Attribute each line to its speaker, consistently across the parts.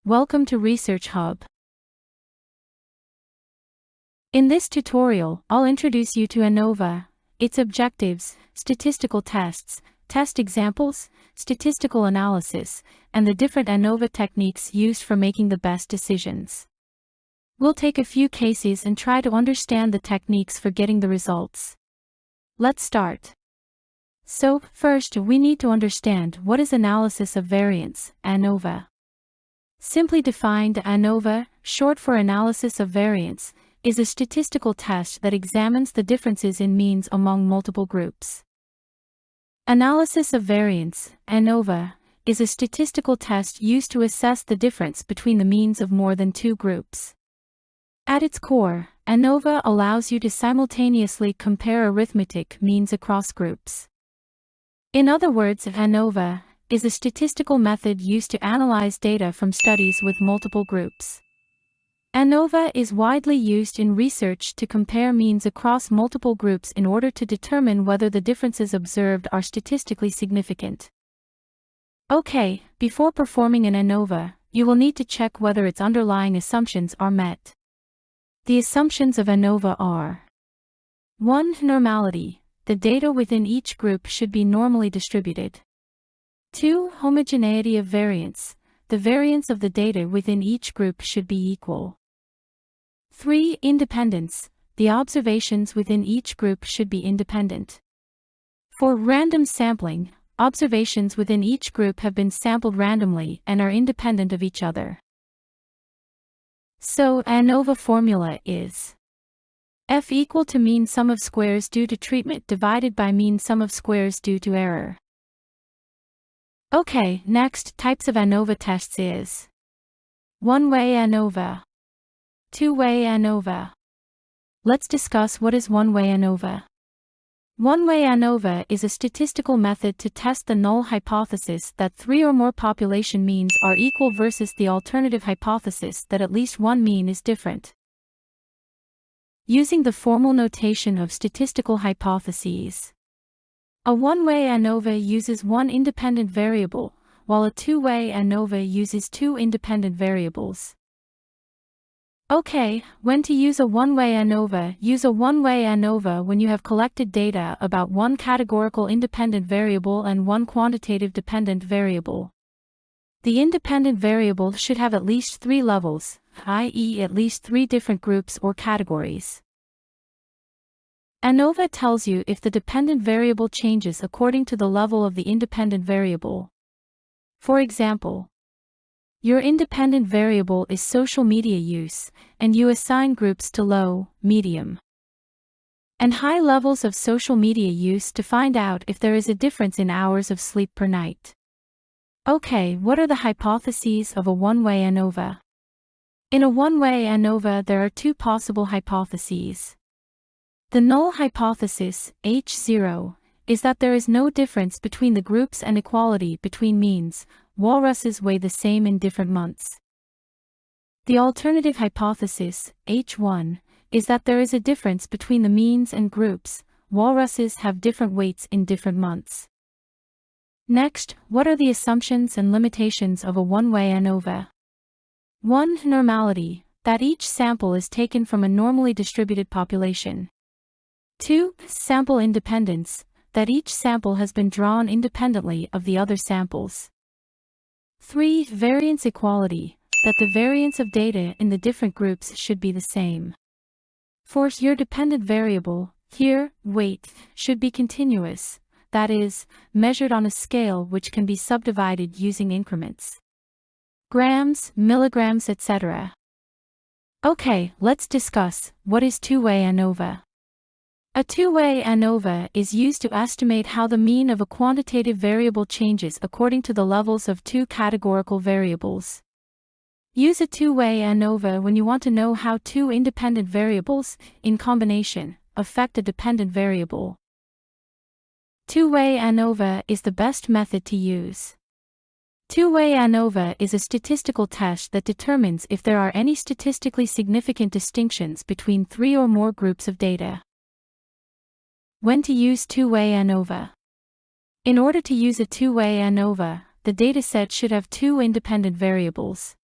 Speaker 1: Welcome to Research Hub. In this tutorial, I'll introduce you to ANOVA, its objectives, statistical tests, test examples, statistical analysis, and the different ANOVA techniques used for making the best decisions. We'll take a few cases and try to understand the techniques for getting the results. Let's start. So, first we need to understand what is analysis of variance, ANOVA. Simply defined, ANOVA, short for analysis of variance, is a statistical test that examines the differences in means among multiple groups. Analysis of variance, ANOVA, is a statistical test used to assess the difference between the means of more than two groups. At its core, ANOVA allows you to simultaneously compare arithmetic means across groups. In other words, ANOVA is a statistical method used to analyze data from studies with multiple groups. ANOVA is widely used in research to compare means across multiple groups in order to determine whether the differences observed are statistically significant. Okay, before performing an ANOVA, you will need to check whether its underlying assumptions are met. The assumptions of ANOVA are: 1. Normality. The data within each group should be normally distributed. 2. Homogeneity of variance. The variance of the data within each group should be equal. 3. Independence. The observations within each group should be independent. For random sampling, observations within each group have been sampled randomly and are independent of each other. So, ANOVA formula is F equal to mean sum of squares due to treatment divided by mean sum of squares due to error. Okay, next types of ANOVA tests is one-way ANOVA, two-way ANOVA. Let's discuss what is one-way ANOVA. One-way ANOVA is a statistical method to test the null hypothesis that three or more population means are equal versus the alternative hypothesis that at least one mean is different. Using the formal notation of statistical hypotheses, a one-way ANOVA uses one independent variable, while a two-way ANOVA uses two independent variables. Okay, when to use a one-way ANOVA? Use a one-way ANOVA when you have collected data about one categorical independent variable and one quantitative dependent variable. The independent variable should have at least three levels, i.e. at least three different groups or categories. ANOVA tells you if the dependent variable changes according to the level of the independent variable. For example, your independent variable is social media use, and you assign groups to low, medium, and high levels of social media use to find out if there is a difference in hours of sleep per night. Okay, what are the hypotheses of a one-way ANOVA? In a one-way ANOVA there are two possible hypotheses. The null hypothesis, H0, is that there is no difference between the groups and equality between means. Walruses weigh the same in different months. The alternative hypothesis, H1, is that there is a difference between the means and groups. Walruses have different weights in different months. Next, what are the assumptions and limitations of a one-way ANOVA? 1. Normality, that each sample is taken from a normally distributed population. 2. Sample independence, that each sample has been drawn independently of the other samples. 3. Variance equality, that the variance of data in the different groups should be the same. 4. Your dependent variable, here, weight, should be continuous, that is, measured on a scale which can be subdivided using increments. Grams, milligrams, etc. Okay, let's discuss what is two-way ANOVA. A two-way ANOVA is used to estimate how the mean of a quantitative variable changes according to the levels of two categorical variables. Use a two-way ANOVA when you want to know how two independent variables, in combination, affect a dependent variable. Two-way ANOVA is the best method to use. Two-way ANOVA is a statistical test that determines if there are any statistically significant distinctions between three or more groups of data. When to use two-way ANOVA? In order to use a two-way ANOVA, the dataset should have two independent variables.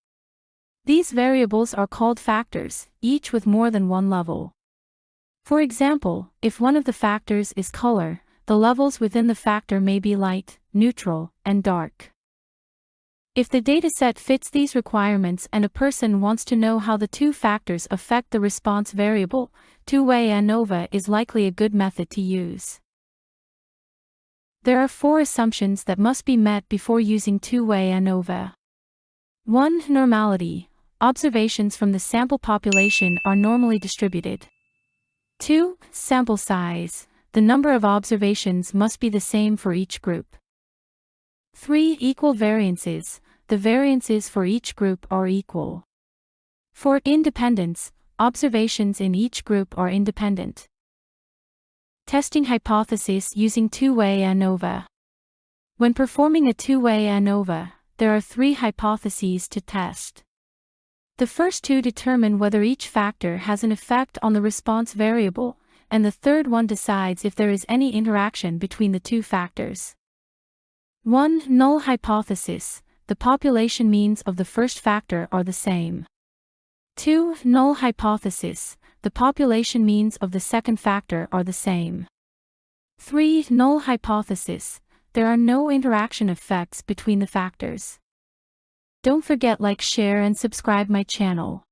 Speaker 1: These variables are called factors, each with more than one level. For example, if one of the factors is color, the levels within the factor may be light, neutral, and dark. If the dataset fits these requirements and a person wants to know how the two factors affect the response variable, two-way ANOVA is likely a good method to use. There are 4 assumptions that must be met before using two-way ANOVA. 1. Normality. Observations from the sample population are normally distributed. 2. Sample size. The number of observations must be the same for each group. 3. Equal variances. The variances for each group are equal. 4. Independence. Observations in each group are independent. Testing hypotheses using two-way ANOVA. When performing a two-way ANOVA, there are 3 hypotheses to test. The first 2 determine whether each factor has an effect on the response variable, and the third one decides if there is any interaction between the 2 factors. 1. Null hypothesis. The population means of the first factor are the same. 2. Null hypothesis. The population means of the second factor are the same. 3. Null hypothesis. There are no interaction effects between the factors. Don't forget like, share and subscribe my channel.